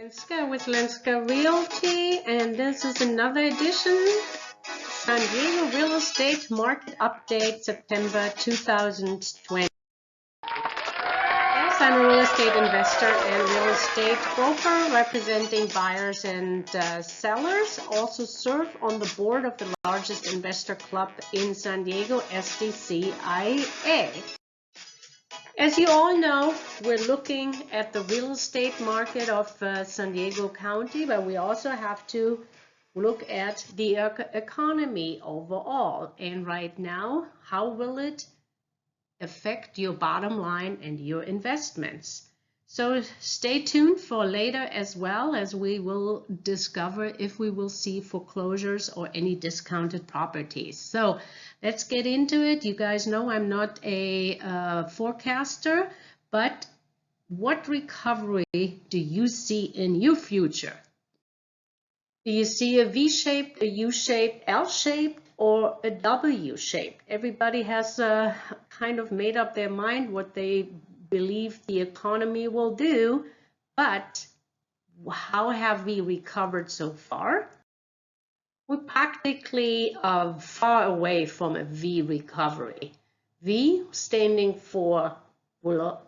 Lenska with Lenska Realty, and this is another edition, San Diego Real Estate Market Update, September 2020. Yes, I'm a real estate investor and real estate broker representing buyers and sellers. Also serve on the board of the largest investor club in San Diego, SDCIA. As you all know, we're looking at the real estate market of San Diego County, but we also have to look at the economy overall. And right now, how will it affect your bottom line and your investments? So stay tuned for later, as well as we will discover if we will see foreclosures or any discounted properties. So let's get into it. You guys know I'm not a forecaster, but what recovery do you see in your future? Do you see a V-shaped, a U-shaped, L-shaped, or a W-shaped? Everybody has kind of made up their mind what they believe the economy will do, but how have we recovered so far? We're practically far away from a V recovery. V standing for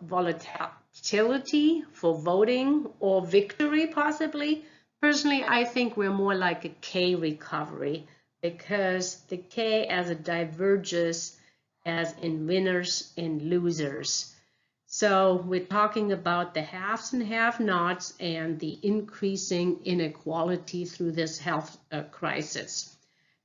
volatility, for voting, or victory possibly. Personally, I think we're more like a K recovery, because the K as it diverges as in winners and losers. So we're talking about the haves and have-nots and the increasing inequality through this health crisis.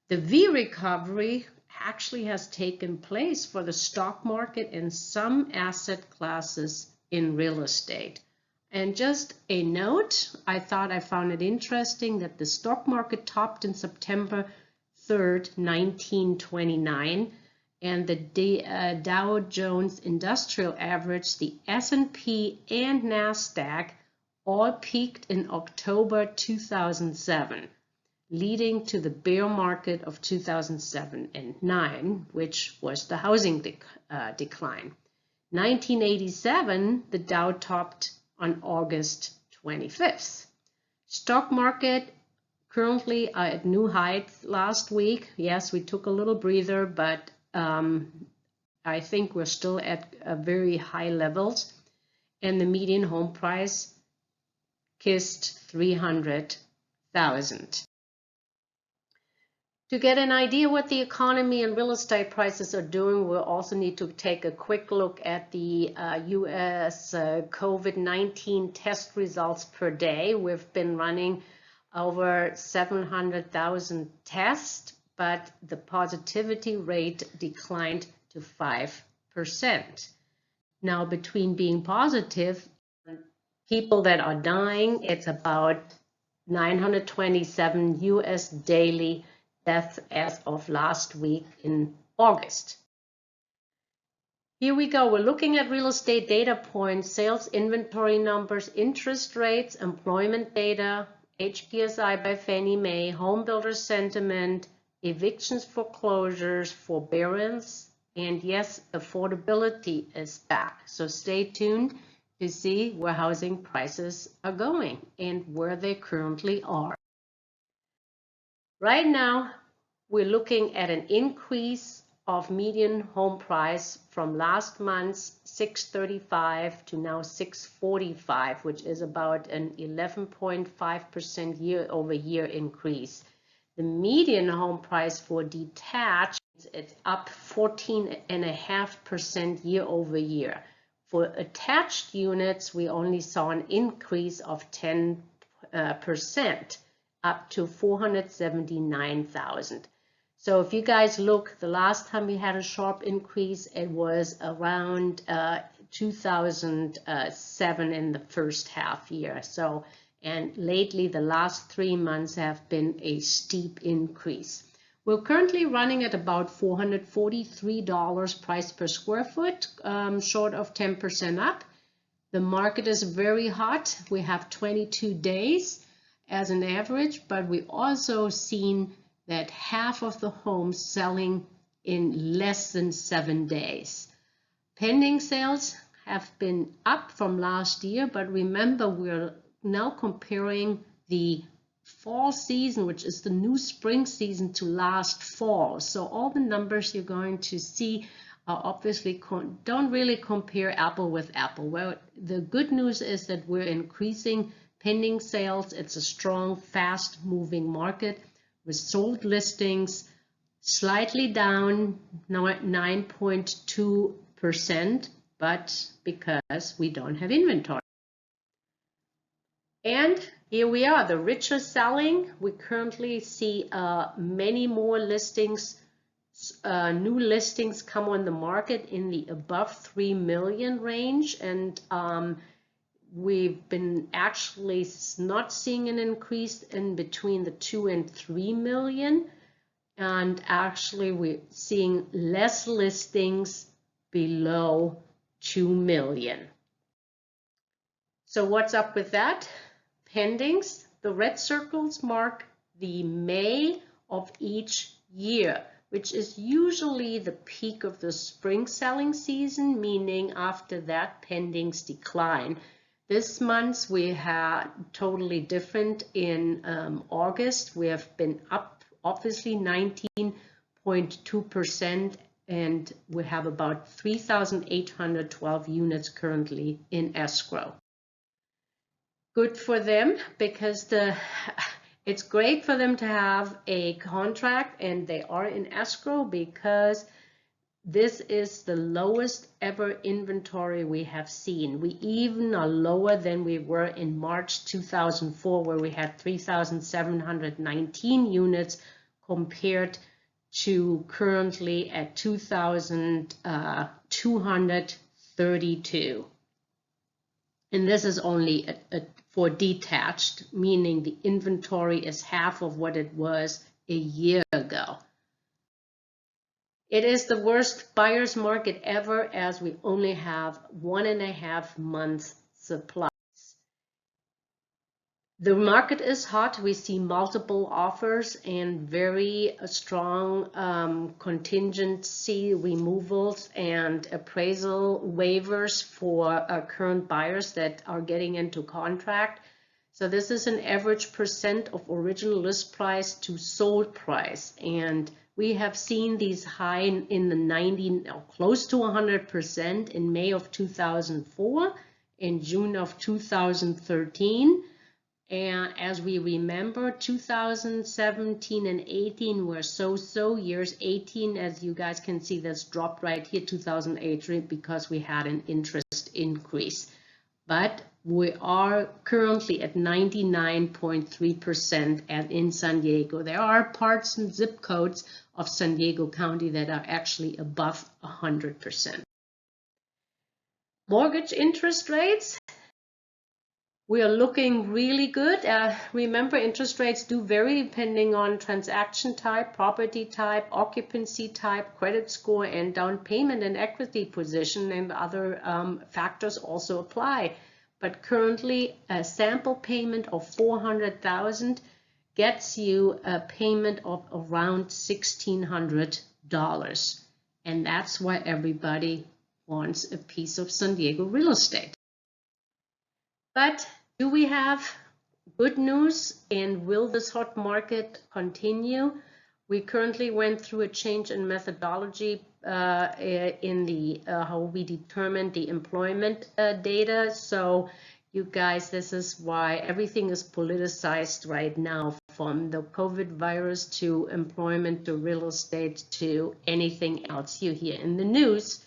The V recovery actually has taken place for the stock market and some asset classes in real estate. And just a note, I thought I found it interesting that the stock market topped in September 3rd, 1929. And the Dow Jones Industrial Average, the S&P and NASDAQ all peaked in October 2007, leading to the bear market of 2007 and 9, which was the housing decline. 1987, the Dow topped on August 25th. Stock market currently at new heights last week. Yes, we took a little breather, but I think we're still at very high levels, and the median home price kissed $300,000. To get an idea what the economy and real estate prices are doing, we'll also need to take a quick look at the U.S. COVID-19 test results per day. We've been running over 700,000 tests, but the positivity rate declined to 5%. Now, between being positive and people that are dying, it's about 927 US daily deaths as of last week in August. Here we go. We're looking at real estate data points, sales inventory numbers, interest rates, employment data, HPSI by Fannie Mae, home builder sentiment, evictions, foreclosures, forbearance, and yes, affordability is back. So stay tuned to see where housing prices are going and where they currently are. Right now, we're looking at an increase of median home price from last month's $635 to now $645, which is about an 11.5% year-over-year increase. The median home price for detached, it's up 14.5% year over year. For attached units, we only saw an increase of 10%, up to 479,000. So if you guys look, the last time we had a sharp increase, it was around 2007 in the first half year. So, and lately, the last 3 months have been a steep increase. We're currently running at about $443 price per square foot, short of 10% up. The market is very hot. We have 22 days as an average, but we also seen that half of the homes selling in less than 7 days. Pending sales have been up from last year, but remember, we're now comparing the fall season, which is the new spring season, to last fall. So all the numbers you're going to see are obviously don't really compare apple with apple. Well, the good news is that we're increasing pending sales. It's a strong, fast-moving market with sold listings slightly down, now at 9.2%, but because we don't have inventory. And here we are, the richer selling. We currently see many more listings, new listings come on the market in the above 3 million range, and we've been actually not seeing an increase in between the 2 and 3 million, and actually we're seeing less listings below 2 million. So what's up with that? Pendings, the red circles mark the May of each year, which is usually the peak of the spring selling season, meaning after that pendings decline. This month we had totally different. In August we have been up obviously 19.2%, and we have about 3,812 units currently in escrow. Good for them, because it's great for them to have a contract and they are in escrow, because this is the lowest ever inventory we have seen. We even are lower than we were in March 2004, where we had 3,719 units compared to currently at 2,232. And this is only for detached, meaning the inventory is half of what it was a year ago. It is the worst buyer's market ever, as we only have 1.5 months supply. The market is hot. We see multiple offers and very strong contingency removals and appraisal waivers for current buyers that are getting into contract. So this is an average percent of original list price to sold price. And we have seen these high in the 90, or close to 100% in May of 2004, in June of 2013. And as we remember, 2017 and 18 were so-so years. 18, as you guys can see, that's dropped right here, 2008, because we had an interest increase. But we are currently at 99.3% in San Diego. There are parts and zip codes of San Diego County that are actually above 100%. Mortgage interest rates. We are looking really good. Remember, interest rates do vary depending on transaction type, property type, occupancy type, credit score, and down payment and equity position, and other factors also apply. But currently, a sample payment of $400,000 gets you a payment of around $1,600. And that's why everybody wants a piece of San Diego real estate. But do we have good news, and will this hot market continue? We currently went through a change in methodology in the how we determine the employment data. So you guys, this is why everything is politicized right now, from the COVID virus to employment to real estate to anything else you hear in the news.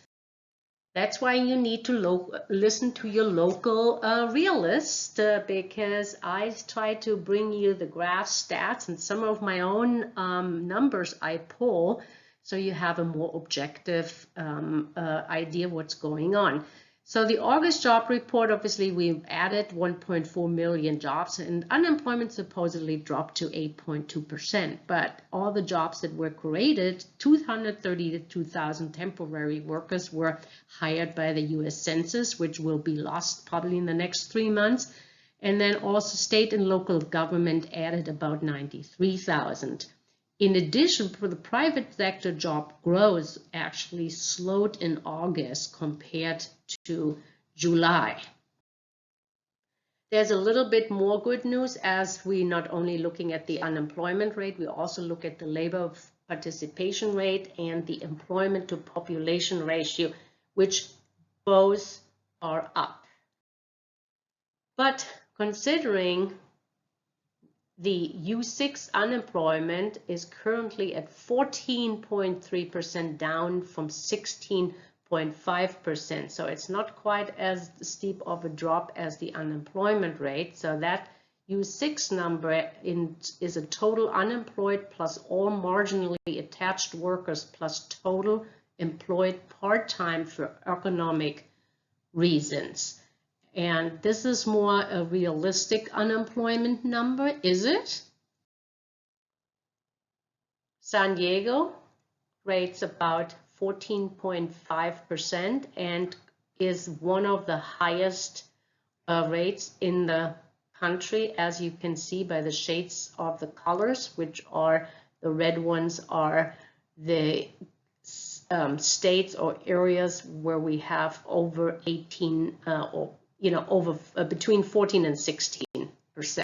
That's why you need to listen to your local realist, because I try to bring you the graph stats and some of my own numbers I pull, so you have a more objective idea of what's going on. So the August job report, obviously we've added 1.4 million jobs, and unemployment supposedly dropped to 8.2%. But all the jobs that were created, 232,000 temporary workers were hired by the US Census, which will be lost probably in the next 3 months. And then also state and local government added about 93,000. In addition, for the private sector, job growth actually slowed in August compared to July. There's a little bit more good news, as we not only looking at the unemployment rate, we also look at the labor participation rate and the employment to population ratio, which both are up. But considering the U6 unemployment is currently at 14.3%, down from 16.5%. So it's not quite as steep of a drop as the unemployment rate. So that U6 number is a total unemployed plus all marginally attached workers plus total employed part-time for economic reasons. And this is more a realistic unemployment number, is it? San Diego rates about 14.5% and is one of the highest rates in the country, as you can see by the shades of the colors, which are the red ones are the states or areas where we have over 18 or over between 14 and 16%.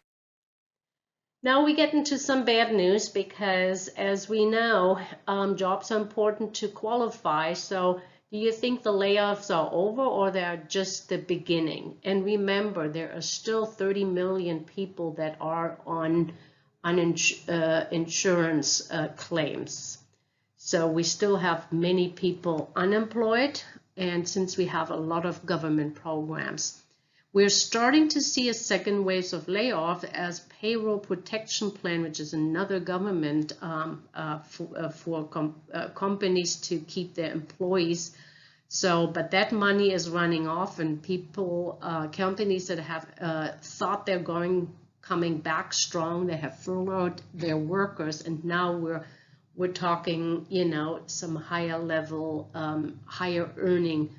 Now we get into some bad news, because as we know, jobs are important to qualify. So do you think the layoffs are over, or they are just the beginning? And remember, there are still 30 million people that are on insurance claims. So we still have many people unemployed, and since we have a lot of government programs. We're starting to see a second wave of layoff as Payroll Protection Plan, which is another government for companies to keep their employees. So, but that money is running off, and people, companies that have thought they're coming back strong, they have furloughed their workers, and now we're talking, some higher level, higher earning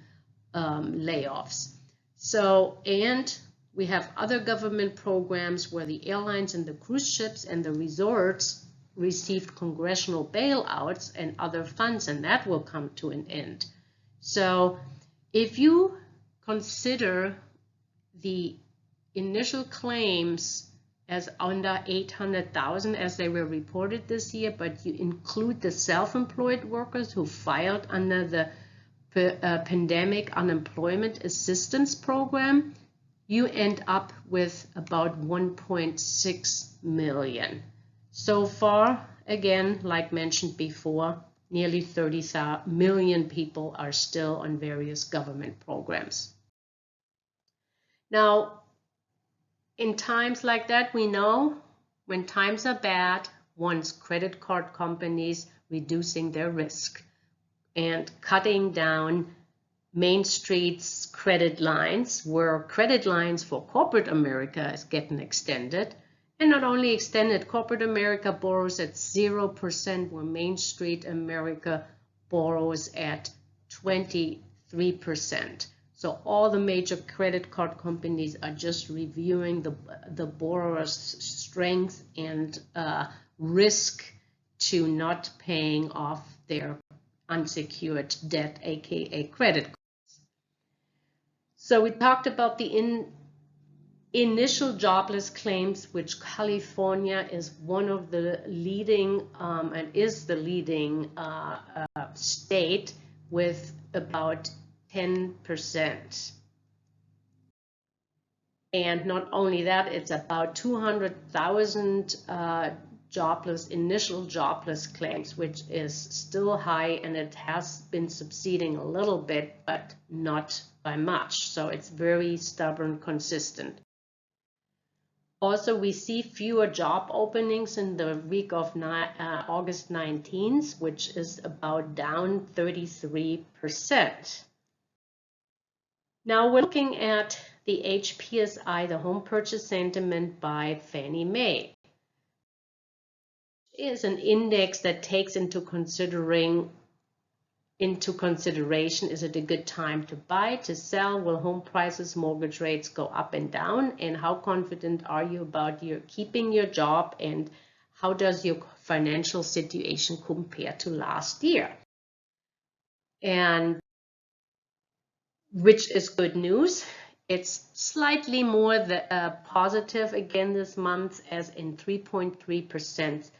layoffs. So, and we have other government programs where the airlines and the cruise ships and the resorts received congressional bailouts and other funds, and that will come to an end. So if you consider the initial claims as under 800,000 as they were reported this year, but you include the self-employed workers who filed under the Pandemic Unemployment Assistance Program, you end up with about 1.6 million. So far, again, like mentioned before, nearly 30 million people are still on various government programs. Now, in times like that, we know when times are bad, one's credit card companies reducing their risk and cutting down Main Street's credit lines, where credit lines for corporate America is getting extended. And not only extended, corporate America borrows at 0%, where Main Street America borrows at 23%. So all the major credit card companies are just reviewing the borrower's strength and risk to not paying off their unsecured debt, aka credit cards. So we talked about the initial jobless claims, which California is one of the leading and is the leading state with about 10%. And not only that, it's about 200,000 initial jobless claims, which is still high, and it has been subsiding a little bit, but not by much. So it's very stubborn, consistent. Also, we see fewer job openings in the week of August 19th, which is about down 33%. Now we're looking at the HPSI, the Home Purchase Sentiment by Fannie Mae. It is an index that takes into consideration, is it a good time to buy, to sell? Will home prices, mortgage rates go up and down? And how confident are you about keeping your job? And how does your financial situation compare to last year? And which is good news. It's slightly more positive again this month, as in 3.3%.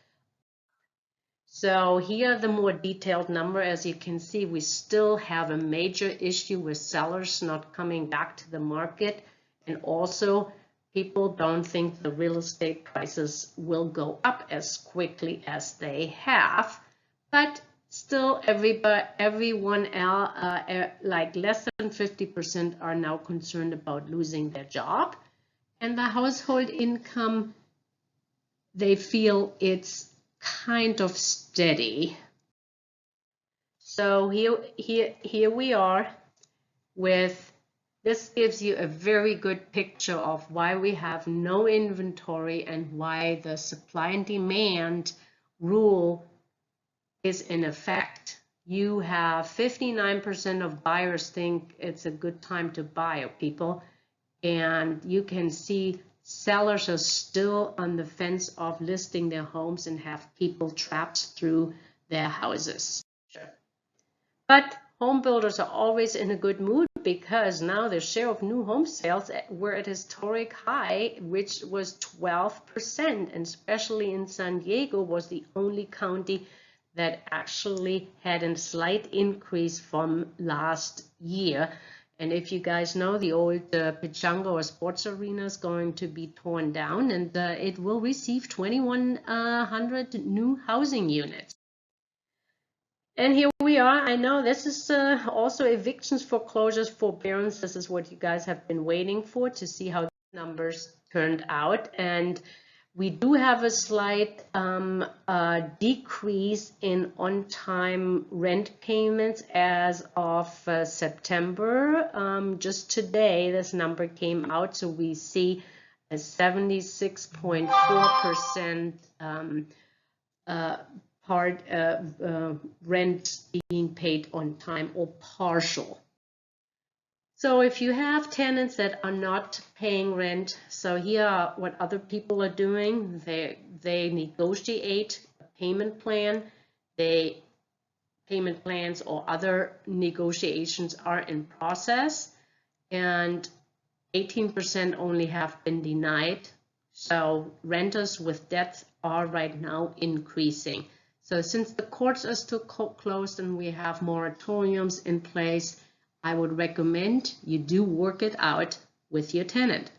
So here are the more detailed number. As you can see, we still have a major issue with sellers not coming back to the market, and also people don't think the real estate prices will go up as quickly as they have. But still, everyone else, like less than 50%, are now concerned about losing their job, and the household income, they feel it's kind of steady. So here we are with, this gives you a very good picture of why we have no inventory and why the supply and demand rule is in effect. You have 59% of buyers think it's a good time to buy, people, and you can see sellers are still on the fence of listing their homes and have people trapped through their houses. But home builders are always in a good mood, because now the share of new home sales were at a historic high, which was 12%, and especially in San Diego was the only county that actually had a slight increase from last year. And if you guys know, the old Pechanga or sports arena is going to be torn down, and it will receive 2,100 new housing units. And here we are. I know this is also evictions, foreclosures, forbearance. This is what you guys have been waiting for, to see how the numbers turned out. And we do have a slight decrease in on-time rent payments as of September. Just today, this number came out, so we see a 76.4% rent being paid on time or partial. So if you have tenants that are not paying rent, so here are what other people are doing. They negotiate a payment plan. Payment plans or other negotiations are in process, and 18% only have been denied. So renters with debts are right now increasing. So since the courts are still closed and we have moratoriums in place, I would recommend you do work it out with your tenant.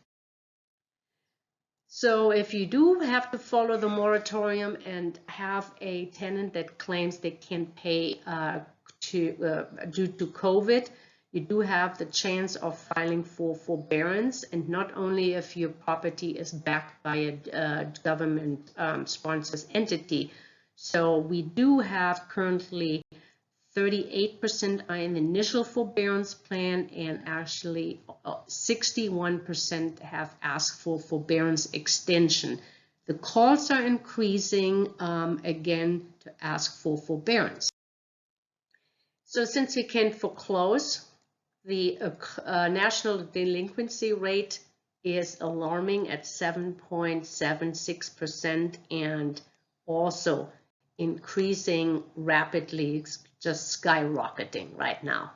So if you do have to follow the moratorium and have a tenant that claims they can't pay due to COVID, you do have the chance of filing for forbearance, and not only if your property is backed by a government sponsored entity. So we do have currently 38% are in the initial forbearance plan, and actually 61% have asked for forbearance extension. The calls are increasing again to ask for forbearance. So since we can foreclose, the national delinquency rate is alarming at 7.76% and also increasing rapidly. It's just skyrocketing right now.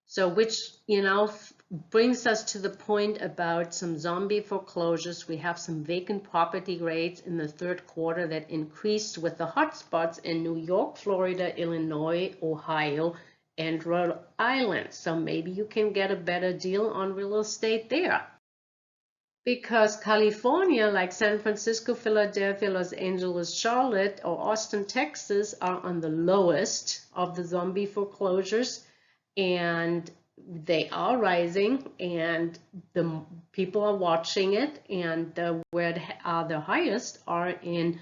So which, brings us to the point about some zombie foreclosures. We have some vacant property rates in the third quarter that increased with the hotspots in New York, Florida, Illinois, Ohio, and Rhode Island. So maybe you can get a better deal on real estate there. Because California, like San Francisco, Philadelphia, Los Angeles, Charlotte, or Austin, Texas, are on the lowest of the zombie foreclosures, and they are rising, and the people are watching it. And where they are the highest are in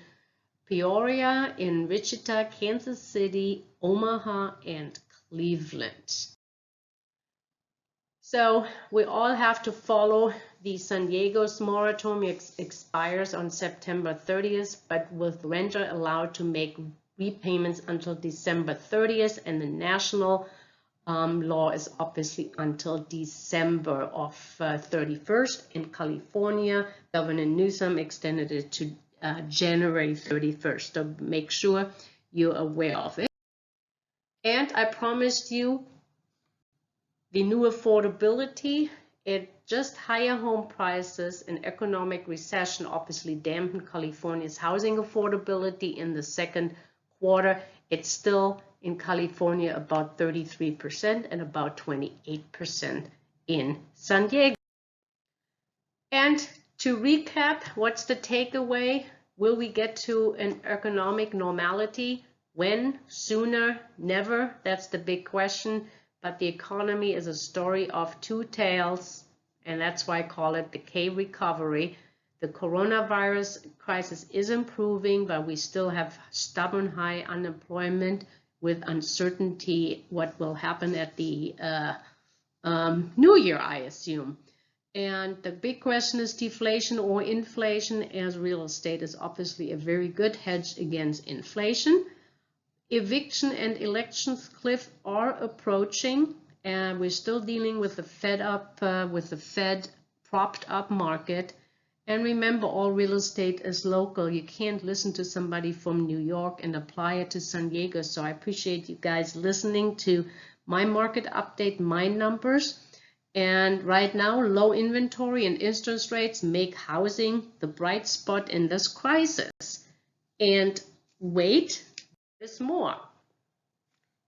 Peoria, in Wichita, Kansas City, Omaha, and Cleveland. So we all have to follow the San Diego's moratorium expires on September 30th, but with renter allowed to make repayments until December 30th, and the national law is obviously until December of 31st. In California, Governor Newsom extended it to January 31st. So make sure you're aware of it. And I promised you the new affordability Just higher home prices and economic recession obviously dampened California's housing affordability in the second quarter. It's still in California about 33% and about 28% in San Diego. And to recap, what's the takeaway? Will we get to an economic normality? When? Sooner? Never? That's the big question. But the economy is a story of two tales, and that's why I call it the K recovery. The coronavirus crisis is improving, but we still have stubborn high unemployment with uncertainty what will happen at the New Year, I assume. And the big question is deflation or inflation, as real estate is obviously a very good hedge against inflation. Eviction and elections cliff are approaching, and we're still dealing with the Fed propped up market. And remember, all real estate is local. You can't listen to somebody from New York and apply it to San Diego. So I appreciate you guys listening to my market update, my numbers. And right now, low inventory and interest rates make housing the bright spot in this crisis. And wait, there's more.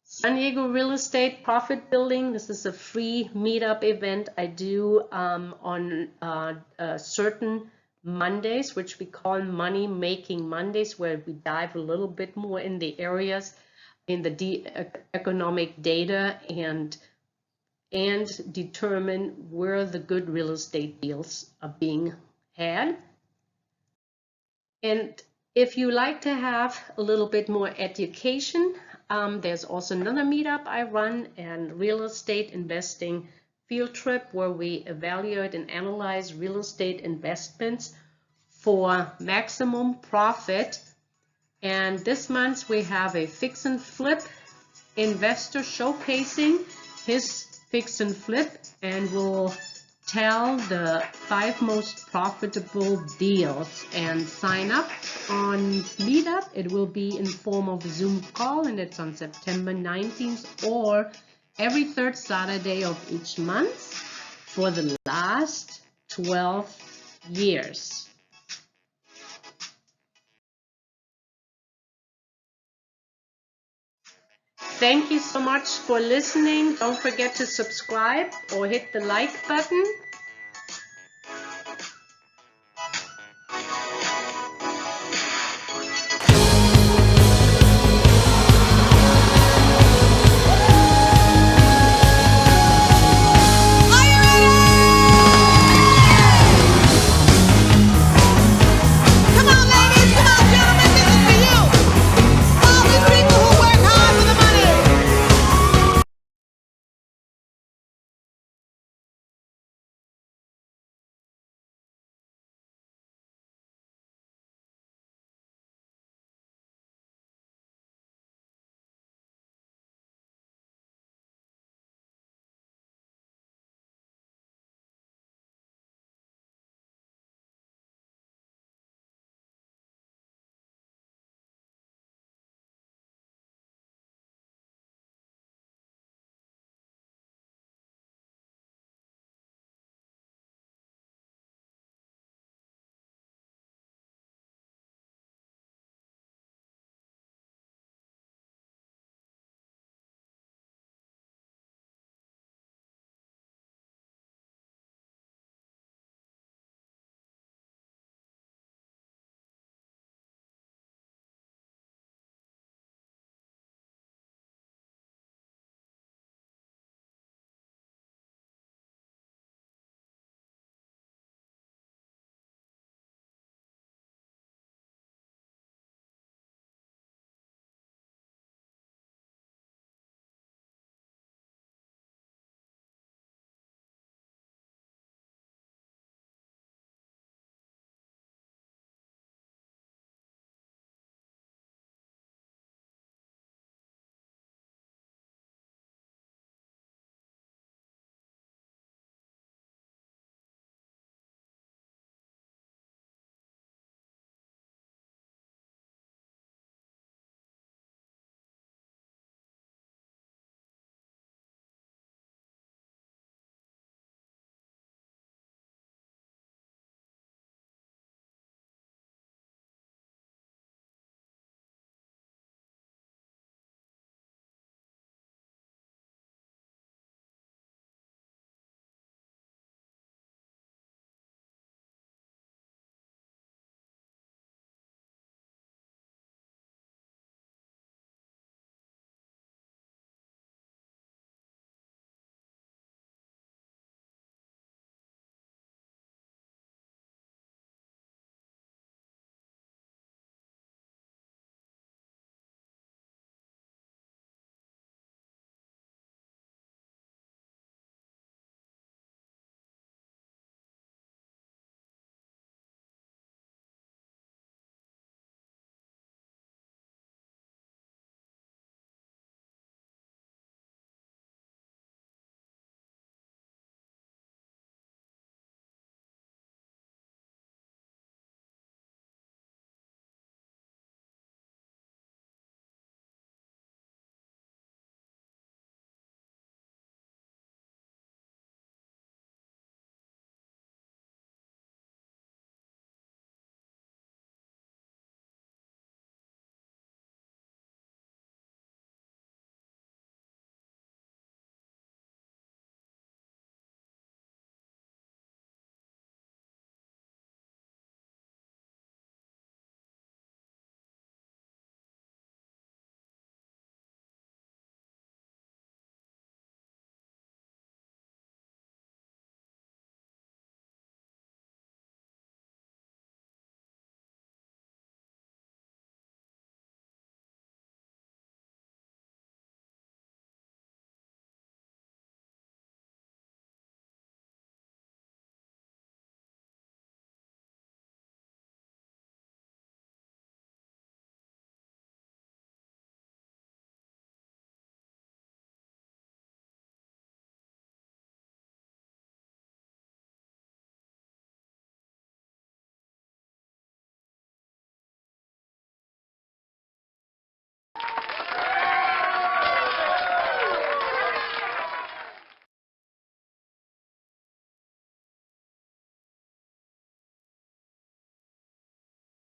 San Diego Real Estate Profit Building. This is a free meetup event I do on certain Mondays, which we call Money Making Mondays, where we dive a little bit more in the areas in the economic data and determine where the good real estate deals are being had. And if you like to have a little bit more education, there's also another meetup I run, and real estate investing field trip, where we evaluate and analyze real estate investments for maximum profit. And this month we have a fix and flip investor showcasing his fix and flip, and we'll tell the 5 most profitable deals. And sign up on Meetup. It will be in form of a Zoom call, and it's on September 19th or every third Saturday of each month for the last 12 years. Thank you so much for listening. Don't forget to subscribe or hit the like button.